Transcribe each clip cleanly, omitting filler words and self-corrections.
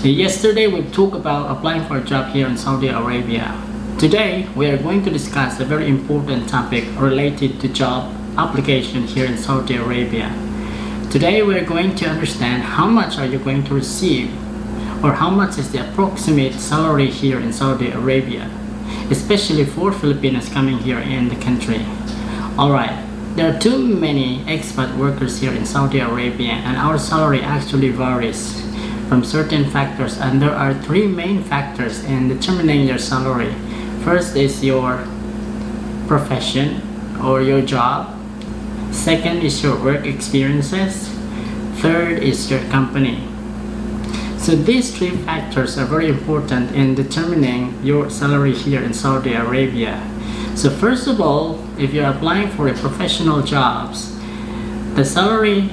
Yesterday we talked about applying for a job here in Saudi Arabia. Today we are going to discuss a very important topic related to job application here in Saudi Arabia. Today we are going to understand how much are you going to receive or how much is the approximate salary here in Saudi Arabia, especially for Filipinos coming here in the country. Alright, there are too many expat workers here in Saudi Arabia and our salary actually varies from certain factors, and there are three main factors in determining your salary. First is your profession or your job. Second is your work experiences. Third is your company. So these three factors are very important in determining your salary here in Saudi Arabia. So first of all, if you're applying for a professional jobs, the salary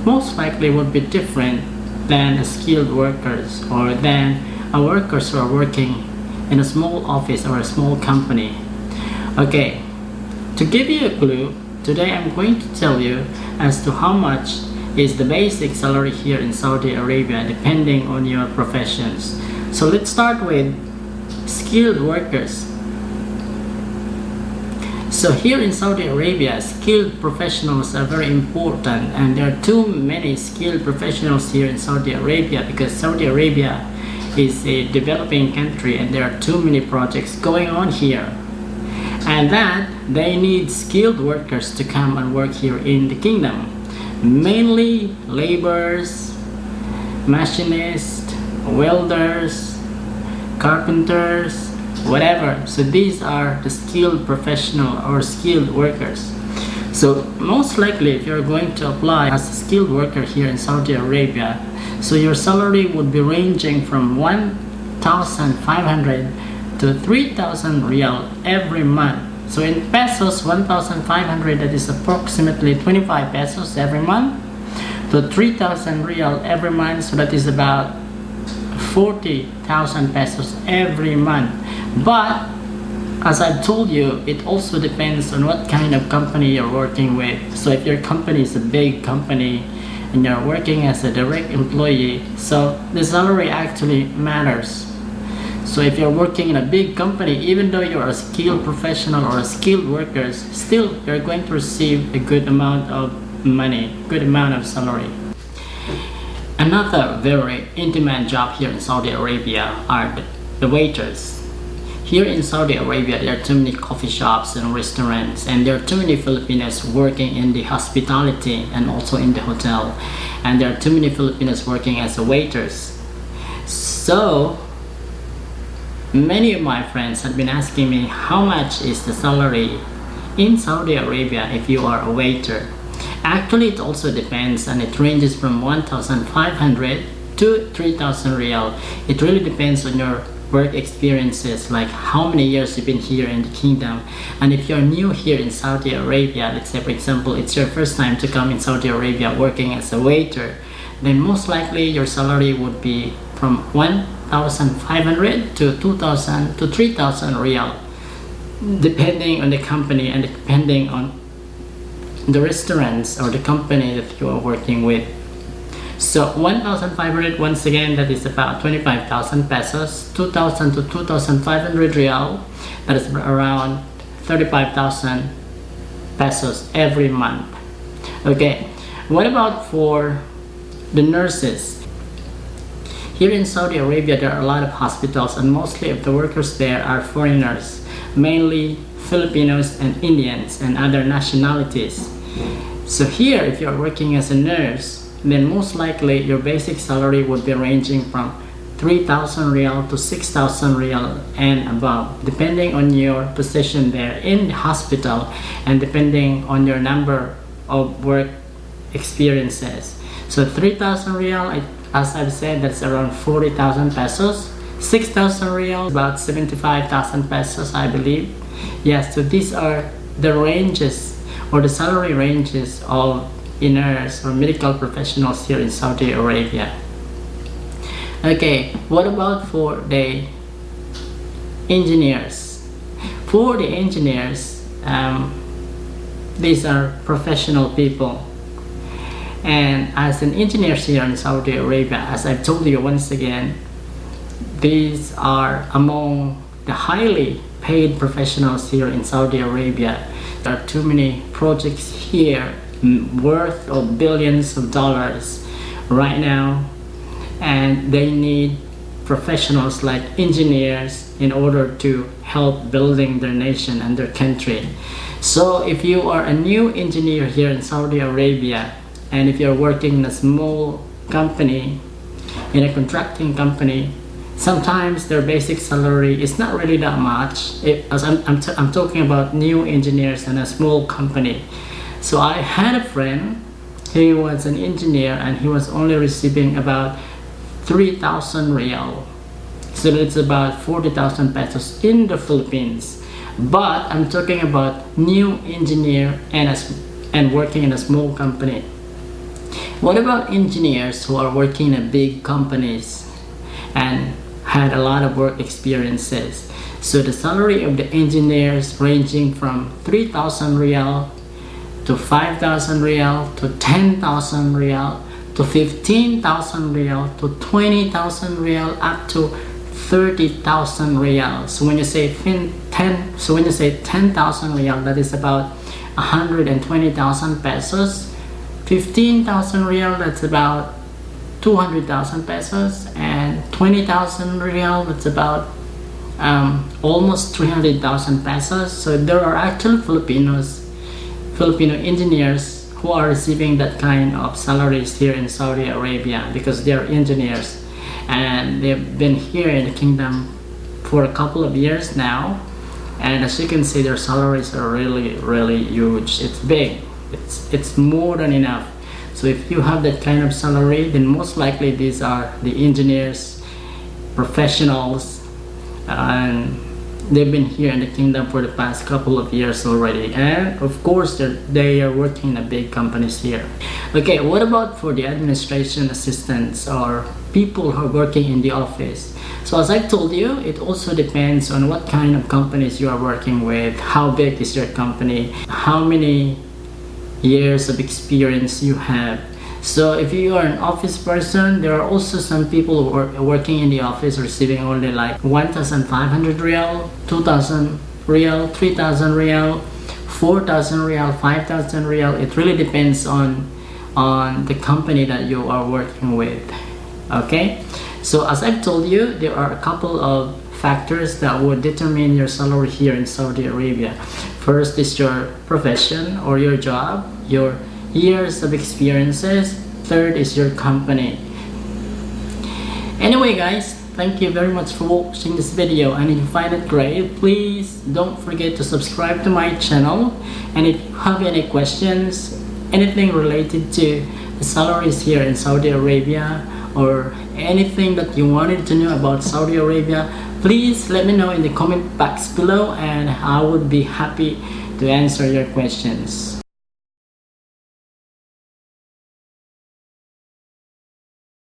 most likely would be different than a skilled workers or than a workers who are working in a small office or a small company. Okay, to give you a clue, today I'm going to tell you as to how much is the basic salary here in Saudi Arabia depending on your professions. So let's start with skilled workers. So here in Saudi Arabia, skilled professionals are very important, and there are too many skilled professionals here in Saudi Arabia because Saudi Arabia is a developing country and there are too many projects going on here, and that they need skilled workers to come and work here in the kingdom, mainly laborers, machinists, welders, carpenters, whatever. So these are the skilled professional or skilled workers. So most likely if you're going to apply as a skilled worker here in Saudi Arabia, so your salary would be ranging from 1,500 to 3,000 riyal every month. So in pesos, 1,500, that is approximately 25 pesos every month, to 3,000 riyal every month, so that is about 40,000 pesos every month. But as I've told you, it also depends on what kind of company you're working with. So if your company is a big company and you're working as a direct employee, so the salary actually matters. So if you're working in a big company, even though you're a skilled professional or a skilled worker, still you're going to receive a good amount of money, good amount of salary. Another very in-demand job here in Saudi Arabia are the waiters. Here in Saudi Arabia, there are too many coffee shops and restaurants, and there are too many Filipinos working in the hospitality and also in the hotel, and there are too many Filipinos working as waiters. So many of my friends have been asking me how much is the salary in Saudi Arabia if you are a waiter. Actually, it also depends, and it ranges from 1,500 to 3,000 riyal. It really depends on your work experiences, like how many years you've been here in the kingdom. And if you're new here in Saudi Arabia, let's say for example it's your first time to come in Saudi Arabia working as a waiter, then most likely your salary would be from 1,500 to 2,000 to 3,000 riyal, depending on the company and depending on the restaurants or the company that you are working with. So 1,500, once again, that is about 25,000 pesos. 2,000 to 2,500 riyal, that is around 35,000 pesos every month. Okay, what about for the nurses? Here in Saudi Arabia, there are a lot of hospitals, and mostly of the workers there are foreigners, mainly Filipinos and Indians and other nationalities. So here, if you're working as a nurse, then most likely your basic salary would be ranging from 3,000 riyal to 6,000 riyal and above, depending on your position there in the hospital and depending on your number of work experiences. So 3,000 riyal, as I've said, that's around 40,000 pesos. 6,000 riyal, about 75,000 pesos, I believe. Yes, so these are the ranges or the salary ranges of nurse or medical professionals here in Saudi Arabia. Okay, what about for the engineers? For the engineers, these are professional people, And as an engineer here in Saudi Arabia, as I've told you once again, these are among the highly paid professionals here in Saudi Arabia. There are too many projects here worth of billions of dollars right now, and they need professionals like engineers in order to help building their nation and their country. So if you are a new engineer here in Saudi Arabia, and if you're working in a small company, in a contracting company, sometimes their basic salary is not really that much. As I'm talking about new engineers in a small company. So I had a friend, he was an engineer and he was only receiving about 3,000 real. So it's about 40,000 pesos in the Philippines. But I'm talking about new engineer and working in a small company. What about engineers who are working in big companies and had a lot of work experiences? So the salary of the engineers ranging from 3,000 real to 5,000 real to 10,000 real to 15,000 real to 20,000 real up to 30,000 real. So when you say 10,000 real, that is about 120,000 pesos. 15,000 real, that's about 200,000 pesos, and 20,000 real, that's about almost 300,000 pesos. So there are actual Filipino engineers who are receiving that kind of salaries here in Saudi Arabia because they are engineers and they've been here in the kingdom for a couple of years now, and as you can see, their salaries are really huge. It's big. It's more than enough. So if you have that kind of salary, then most likely these are the engineers, professionals, and they've been here in the kingdom for the past couple of years already, and of course they are working in the big companies here. Okay, what about for the administration assistants or people who are working in the office? So as I told you, it also depends on what kind of companies you are working with, how big is your company, how many years of experience you have. So if you are an office person, there are also some people who are working in the office receiving only like 1,500 real, 2,000 real, 3,000 real, 4,000 real, 5,000 real. It really depends on the company that you are working with. Okay, so as I've told you, there are a couple of factors that would determine your salary here in Saudi Arabia. First is your profession or your job, your years of experiences. Third is your company. Anyway guys, thank you very much for watching this video, and if you find it great, please don't forget to subscribe to my channel. And if you have any questions, anything related to the salaries here in Saudi Arabia, or anything that you wanted to know about Saudi Arabia, please let me know in the comment box below, and I would be happy to answer your questions.